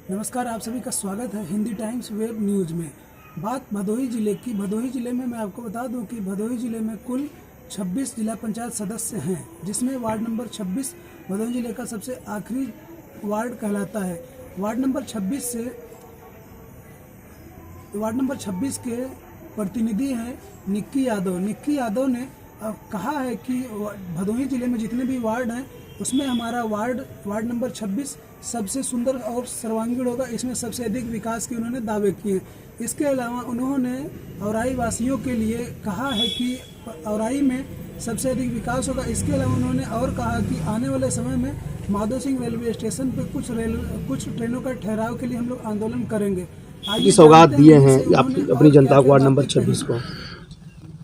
नमस्कार, आप सभी का स्वागत है हिंदी टाइम्स वेब न्यूज़ में। बात भदोही जिले की। भदोही जिले में मैं आपको बता दूं कि भदोही जिले में कुल 26 जिला पंचायत सदस्य हैं, जिसमें वार्ड नंबर 26 भदोही जिले का सबसे आखिरी वार्ड कहलाता है। वार्ड नंबर 26 के प्रतिनिधि हैं निक्की यादव। निक्की यादव ने कहा है कि भदोही जिले में जितने भी वार्ड हैं उसमें हमारा वार्ड नंबर 26 सबसे सुंदर और सर्वांगीण होगा। इसमें सबसे अधिक विकास के उन्होंने दावे किए। इसके अलावा उन्होंने औराई वासियों के लिए कहा है कि औराई में सबसे अधिक विकास होगा। इसके अलावा उन्होंने और कहा कि आने वाले समय में माधो सिंह रेलवे स्टेशन पर कुछ ट्रेनों का ठहराव के लिए हम लोग आंदोलन करेंगे। की सौगात दिए हैं अपनी जनता को वार्ड नंबर 26 को।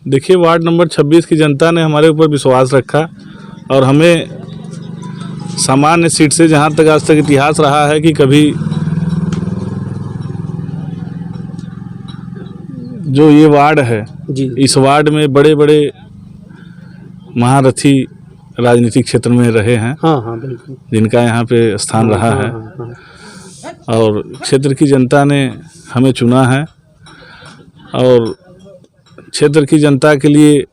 देखिए, वार्ड नंबर 26 की जनता ने हमारे ऊपर विश्वास रखा और हमें सामान्य सीट से, जहाँ तक आज तक इतिहास रहा है कि कभी जो ये वार्ड है जी, इस वार्ड में बड़े बड़े महारथी राजनीतिक क्षेत्र में रहे हैं। हाँ बिल्कुल, जिनका यहाँ पे स्थान रहा है। और क्षेत्र की जनता ने हमें चुना है और क्षेत्र की जनता के लिए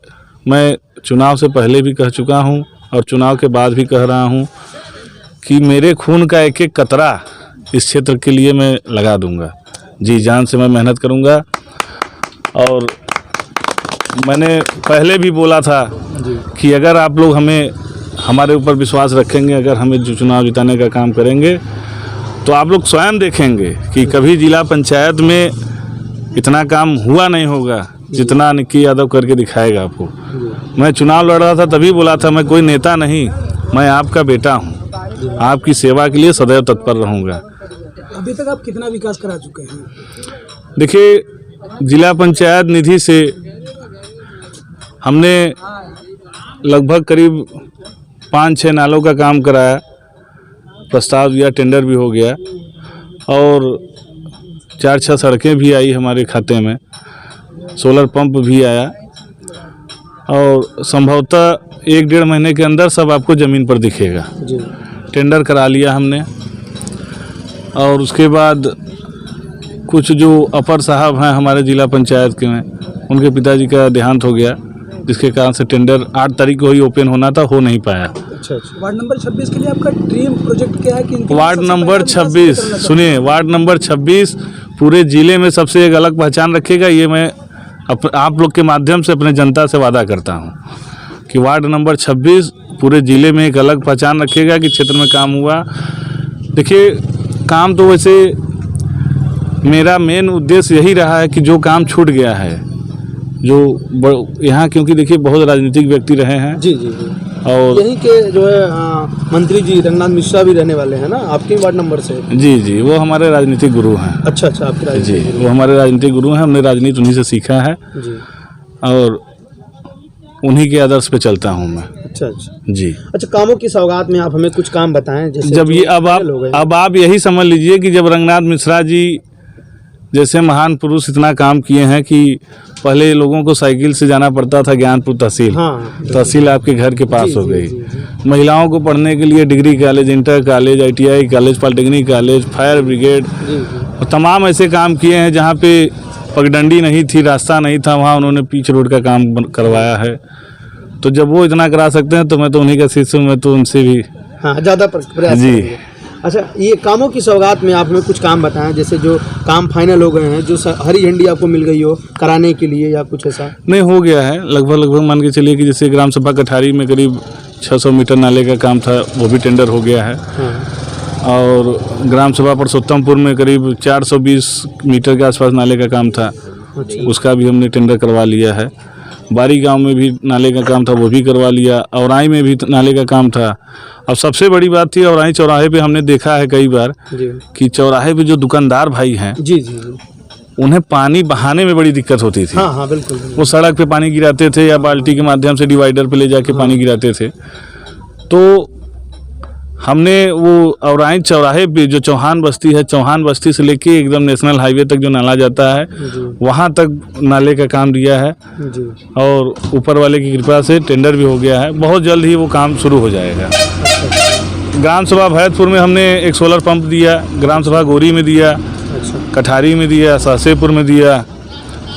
मैं चुनाव से पहले भी कह चुका हूँ और चुनाव के बाद भी कह रहा हूँ कि मेरे खून का एक एक कतरा इस क्षेत्र के लिए मैं लगा दूंगा। जी जान से मैं मेहनत करूंगा। और मैंने पहले भी बोला था कि अगर आप लोग हमारे ऊपर विश्वास रखेंगे, अगर हमें जो चुनाव जिताने का काम करेंगे, तो आप लोग स्वयं देखेंगे कि कभी जिला पंचायत में इतना काम हुआ नहीं होगा जितना निक्की यादव करके दिखाएगा आपको। मैं चुनाव लड़ रहा था तभी बोला था, मैं कोई नेता नहीं, मैं आपका बेटा हूं, आपकी सेवा के लिए सदैव तत्पर रहूंगा। अभी तक आप कितना विकास करा चुके हैं? देखिए, जिला पंचायत निधि से हमने लगभग करीब 5-6 नालों का काम कराया, प्रस्ताव दिया, टेंडर भी हो गया और 4-6 सड़कें भी आई हमारे खाते में, सोलर पंप भी आया और संभवतः 1-1.5 महीने के अंदर सब आपको ज़मीन पर दिखेगा। टेंडर करा लिया हमने। और उसके बाद कुछ जो अपर साहब हैं हमारे जिला पंचायत के में, उनके पिताजी का देहांत हो गया, जिसके कारण से टेंडर 8 तारीख को ही ओपन होना था, हो नहीं पाया। अच्छा। वार्ड नंबर 26 के लिए आपका ड्रीम प्रोजेक्ट क्या है? कि वार्ड नंबर 26 सुनिए, वार्ड नंबर 26 पूरे ज़िले में सबसे एक अलग पहचान रखेगा। ये मैं आप लोग के माध्यम से अपने जनता से वादा करता हूँ कि वार्ड नंबर 26 पूरे ज़िले में एक अलग पहचान रखेगा कि क्षेत्र में काम हुआ। देखिए, काम तो वैसे मेरा मेन उद्देश्य यही रहा है कि जो काम छूट गया है, जो यहाँ, क्योंकि देखिए बहुत राजनीतिक व्यक्ति रहे हैं। जी, और यहीं के जो है मंत्री जी रंगनाथ मिश्रा भी रहने वाले हैं ना आपके वार्ड नंबर से। जी, वो हमारे राजनीतिक गुरु हैं। अच्छा, आपके राजनीतिक जी, वो हमारे राजनीतिक गुरु हैं। हमने राजनीति उन्हीं से सीखा है जी, और उन्हीं के आदर्श पे चलता हूँ मैं। अच्छा जी। अच्छा, कामों की सौगात में आप हमें कुछ काम बताएं। जैसे जब ये अब आप यही समझ लीजिए कि जब रंगनाथ मिश्रा जी जैसे महान पुरुष इतना काम किए हैं कि पहले लोगों को साइकिल से जाना पड़ता था ज्ञानपुर तहसील। तहसील आपके घर के पास हो गई। महिलाओं को पढ़ने के लिए degree college, inter college, ITI college, polytechnic college, fire brigade, और तमाम ऐसे काम किए हैं जहाँ पे पगडंडी नहीं थी, रास्ता नहीं था, वहाँ उन्होंने पिच रोड का काम करवाया है। तो जब वो इतना करा सकते हैं तो मैं तो उन्हीं का शिष्य हूँ, मैं तो उनसे भी ज़्यादा प्रयास जी। अच्छा, ये कामों की सौगात में आप हमें कुछ काम बताएं, जैसे जो काम फाइनल हो गए हैं, जो हरी झंडी आपको मिल गई हो कराने के लिए, या कुछ ऐसा? नहीं, हो गया है लगभग मान के चलिए कि जैसे ग्राम सभा कठारी में करीब 600 मीटर नाले का काम था, वो भी टेंडर हो गया है। और ग्राम सभा पुरुषोत्तमपुर में करीब 420 मीटर के आसपास नाले का काम था, उसका भी हमने टेंडर करवा लिया है। बारी गांव में भी नाले का काम था, वो भी करवा लिया। औराई में भी नाले का काम था। अब सबसे बड़ी बात थी, औराई चौराहे पे हमने देखा है कई बार कि चौराहे पे जो दुकानदार भाई हैं जी, उन्हें पानी बहाने में बड़ी दिक्कत होती थी। हाँ, बिल्कुल। वो सड़क पे पानी गिराते थे या बाल्टी के माध्यम से डिवाइडर पे ले जाके पानी गिराते थे। तो हमने वो औराई चौराहे पे जो चौहान बस्ती है, चौहान बस्ती से लेके एकदम नेशनल हाईवे तक जो नाला जाता है, वहाँ तक नाले का काम दिया है जी। और ऊपर वाले की कृपा से टेंडर भी हो गया है। बहुत जल्द ही वो काम शुरू हो जाएगा। ग्राम सभा भैरतपुर में हमने एक सोलर पंप दिया, ग्राम सभा गोरी में दिया, अच्छा, कठारी में दिया, सहसेपुर में दिया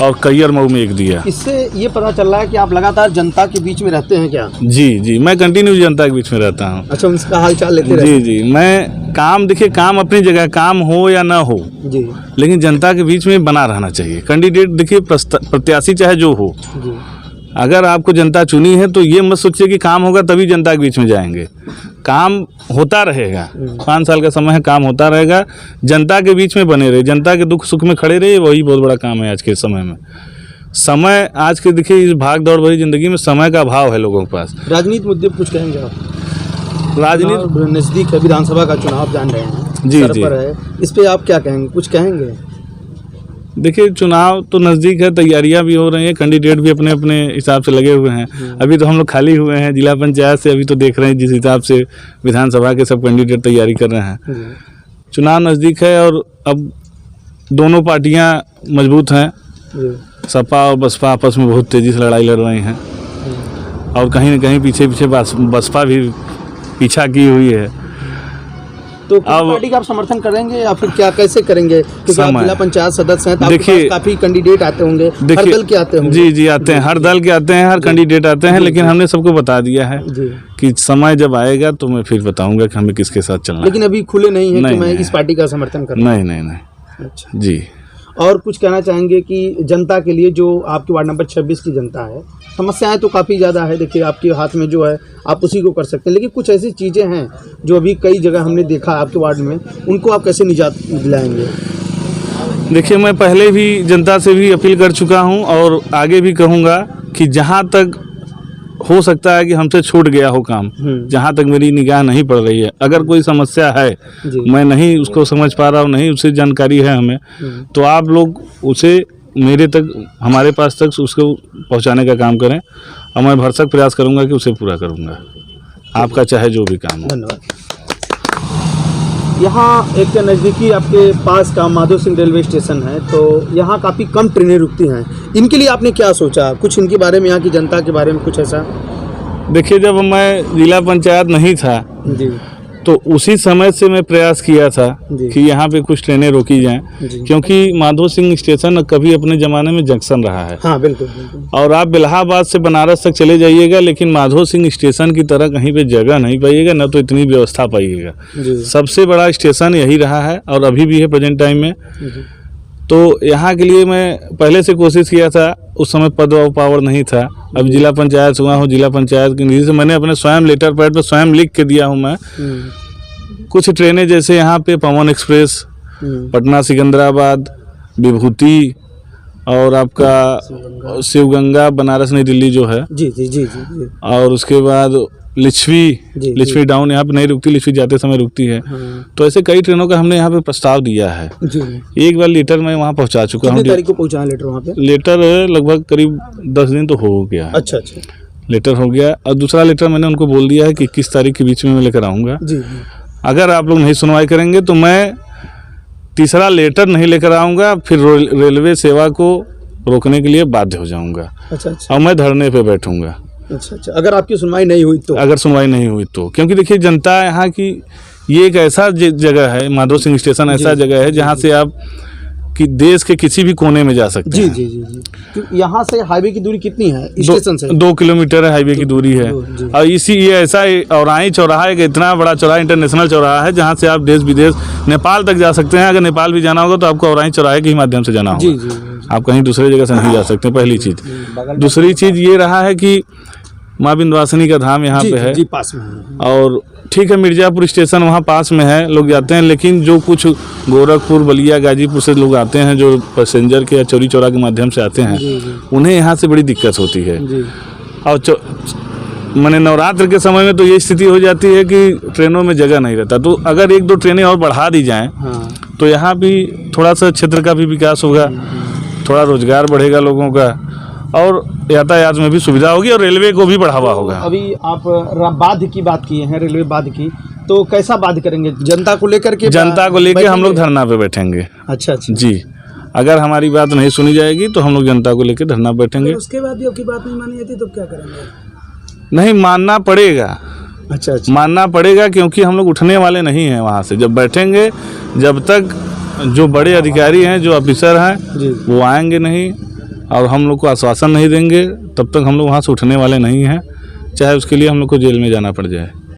और कैयर मऊ में एक दिया। इससे ये पता चल रहा है कि आप लगातार जनता के बीच में रहते हैं क्या? जी, मैं कंटिन्यू जनता के बीच में रहता हूँ। अच्छा, उनका हाल चाल लेते रहते हैं? जी, मैं काम, देखिए काम अपनी जगह, काम हो या ना हो जी लेकिन जनता के बीच में बना रहना चाहिए। कैंडिडेट देखिए, प्रत्याशी चाहे जो हो, जी, अगर आपको जनता चुनी है तो ये मत सोचिए कि काम होगा तभी जनता के बीच में जाएंगे। काम होता रहेगा, 5 साल का समय है, काम होता रहेगा। जनता के बीच में बने रहे, जनता के दुख सुख में खड़े रहे, वही बहुत बड़ा काम है आज के समय में। समय आज के देखिए, इस भाग दौड़ भरी जिंदगी में समय का अभाव है लोगों के पास। राजनीति मुद्दे पर कुछ कहेंगे आप? राजनीति नज़दीक है, विधानसभा का चुनाव जान रहे हैं, जी, सर जी। पर है, इस पे आप क्या कहेंगे, कुछ कहेंगे? देखिए, चुनाव तो नज़दीक है, तैयारियां भी हो रही हैं, कैंडिडेट भी अपने अपने हिसाब से लगे हुए हैं। अभी तो हम लोग खाली हुए हैं जिला पंचायत से, अभी तो देख रहे हैं जिस हिसाब से विधानसभा के सब कैंडिडेट तैयारी कर रहे हैं। चुनाव नज़दीक है और अब दोनों पार्टियां मजबूत हैं। सपा और बसपा आपस में बहुत तेज़ी से लड़ाई लड़ रही हैं और कहीं न कहीं पीछे पीछे बसपा भी पीछा की हुई है। तो पार्टी का आप समर्थन करेंगे या फिर क्या, कैसे करेंगे? क्योंकि आप जिला पंचायत सदस्य हैं, तो आपके पास काफी कैंडिडेट आते होंगे, हर दल के आते होंगे। जी, आते हैं, हर दल के आते हैं, हर कैंडिडेट आते हैं, लेकिन हमने सबको बता दिया है कि समय जब आएगा तो मैं फिर बताऊंगा कि हमें किसके साथ चलना है। लेकिन अभी खुले नहीं है कि मैं इस पार्टी का समर्थन करूं? नहीं। अच्छा जी। और कुछ कहना चाहेंगे कि जनता के लिए, जो आपके वार्ड नंबर 26 की जनता है, समस्याएं तो काफ़ी ज़्यादा है, देखिए आपके हाथ में जो है आप उसी को कर सकते हैं, लेकिन कुछ ऐसी चीज़ें हैं जो अभी कई जगह हमने देखा आपके वार्ड में, उनको आप कैसे निजात दिलाएंगे? देखिए, मैं पहले भी जनता से भी अपील कर चुका हूं और आगे भी कहूंगा कि जहां तक हो सकता है कि हमसे छूट गया हो काम, जहां तक मेरी निगाह नहीं पड़ रही है, अगर कोई समस्या है, मैं नहीं उसको समझ पा रहा हूं, नहीं उससे जानकारी है हमें, तो आप लोग उसे मेरे तक, हमारे पास तक उसको पहुंचाने का काम करें और मैं भरसक प्रयास करूंगा कि उसे पूरा करूंगा, आपका चाहे जो भी काम हो। धन्यवाद। यहाँ एक नज़दीकी आपके पास का माधो सिंह रेलवे स्टेशन है, तो यहाँ काफ़ी कम ट्रेनें रुकती हैं, इनके लिए आपने क्या सोचा? कुछ इनके बारे में, यहाँ की जनता के बारे में कुछ ऐसा? देखिए, जब मैं जिला पंचायत नहीं था जी, तो उसी समय से मैं प्रयास किया था कि यहाँ पे कुछ ट्रेनें रोकी जाएं, क्योंकि माधो सिंह स्टेशन कभी अपने ज़माने में जंक्शन रहा है। हाँ, बिल्कुल। और आप इलाहाबाद से बनारस तक चले जाइएगा, लेकिन माधो सिंह स्टेशन की तरह कहीं पे जगह नहीं पाइएगा, न तो इतनी व्यवस्था पाइएगा। सबसे बड़ा स्टेशन यही रहा है और अभी भी है प्रेजेंट टाइम में। तो यहाँ के लिए मैं पहले से कोशिश किया था, उस समय पद और पावर नहीं था। अब जिला पंचायत हुआ हूँ, जिला पंचायत की निधि से मैंने अपने स्वयं लेटर पैड पर स्वयं लिख के दिया हूँ मैं। कुछ ट्रेनें जैसे यहाँ पे पवन एक्सप्रेस, पटना सिकंदराबाद, विभूति और आपका शिवगंगा बनारस नई दिल्ली जो है, जी। और उसके बाद लिच्छवी डाउन यहाँ पे नहीं रुकती, लिच्छवी जाते समय रुकती है। तो ऐसे कई ट्रेनों का हमने यहाँ पे प्रस्ताव दिया है। एक बार लेटर मैं वहाँ पहुँचा चुका हूँ। कितनी तारीख को पहुँचा है लेटर वहाँ पे? लेटर लगभग करीब 10 दिन तो हो गया है। अच्छा। लेटर हो गया और दूसरा लेटर मैंने उनको बोल दिया है कि 21 तारीख के बीच में मैं लेकर आऊँगा। अगर आप लोग नहीं सुनवाई करेंगे तो मैं तीसरा लेटर नहीं लेकर आऊँगा, फिर रेलवे सेवा को रोकने के लिए बाध्य हो जाऊँगा। अच्छा। और मैं धरने पे बैठूँगा। अच्छा। अगर आपकी सुनवाई नहीं हुई तो? अगर सुनवाई नहीं हुई तो, क्योंकि देखिए जनता यहाँ की, ये एक ऐसा जगह है, माधो सिंह स्टेशन ऐसा जगह है जहाँ से आप कि देश के किसी भी कोने में जा सकते हैं। जी। यहाँ से हाईवे की दूरी कितनी है स्टेशन से? 2 किलोमीटर है हाईवे की दूरी है। और ये ऐसा औराई चौराहा एक इतना बड़ा चौराहा, इंटरनेशनल चौराहा है, जहाँ से आप देश विदेश, नेपाल तक जा सकते हैं। अगर नेपाल भी जाना होगा तो आपको औराई चौराहे के ही माध्यम से जाना होगा। आप कहीं दूसरे जगह से नहीं जा सकते, पहली चीज़। दूसरी चीज़ ये रहा है कि माँ विंध्यवासिनी का धाम यहाँ पे है, पास में है। और ठीक है, मिर्ज़ापुर स्टेशन वहाँ पास में है, लोग जाते हैं, लेकिन जो कुछ गोरखपुर, बलिया, गाजीपुर से लोग आते हैं, जो पैसेंजर के या चौरी चौरा के माध्यम से आते हैं, उन्हें यहाँ से बड़ी दिक्कत होती है। और मैंने नवरात्र के समय में तो ये स्थिति हो जाती है कि ट्रेनों में जगह नहीं रहता। तो अगर 1-2 ट्रेनें और बढ़ा दी जाएँ तो यहाँ भी थोड़ा सा क्षेत्र का भी विकास होगा, थोड़ा रोजगार बढ़ेगा लोगों का, और यातायात में भी सुविधा होगी और रेलवे को भी बढ़ावा होगा। अभी आप बाध की बात किए हैं, रेलवे बाध की, तो कैसा बाध करेंगे? जनता को लेकर के? जनता को लेकर हम लोग धरना पे बैठेंगे। अच्छा। जी, अगर हमारी बात नहीं सुनी जाएगी तो हम लोग जनता को लेकर धरना बैठेंगे। उसके बाद भी आपकी बात नहीं मानी जाती तो क्या करेंगे? नहीं मानना पड़ेगा, अच्छा अच्छा मानना पड़ेगा, क्योंकि हम लोग उठने वाले नहीं हैं वहाँ से। जब बैठेंगे, जब तक जो बड़े अधिकारी हैं, जो ऑफिसर हैं, जी वो आएंगे नहीं और हम लोग को आश्वासन नहीं देंगे, तब तक हम लोग वहाँ से उठने वाले नहीं हैं, चाहे उसके लिए हम लोग को जेल में जाना पड़ जाए।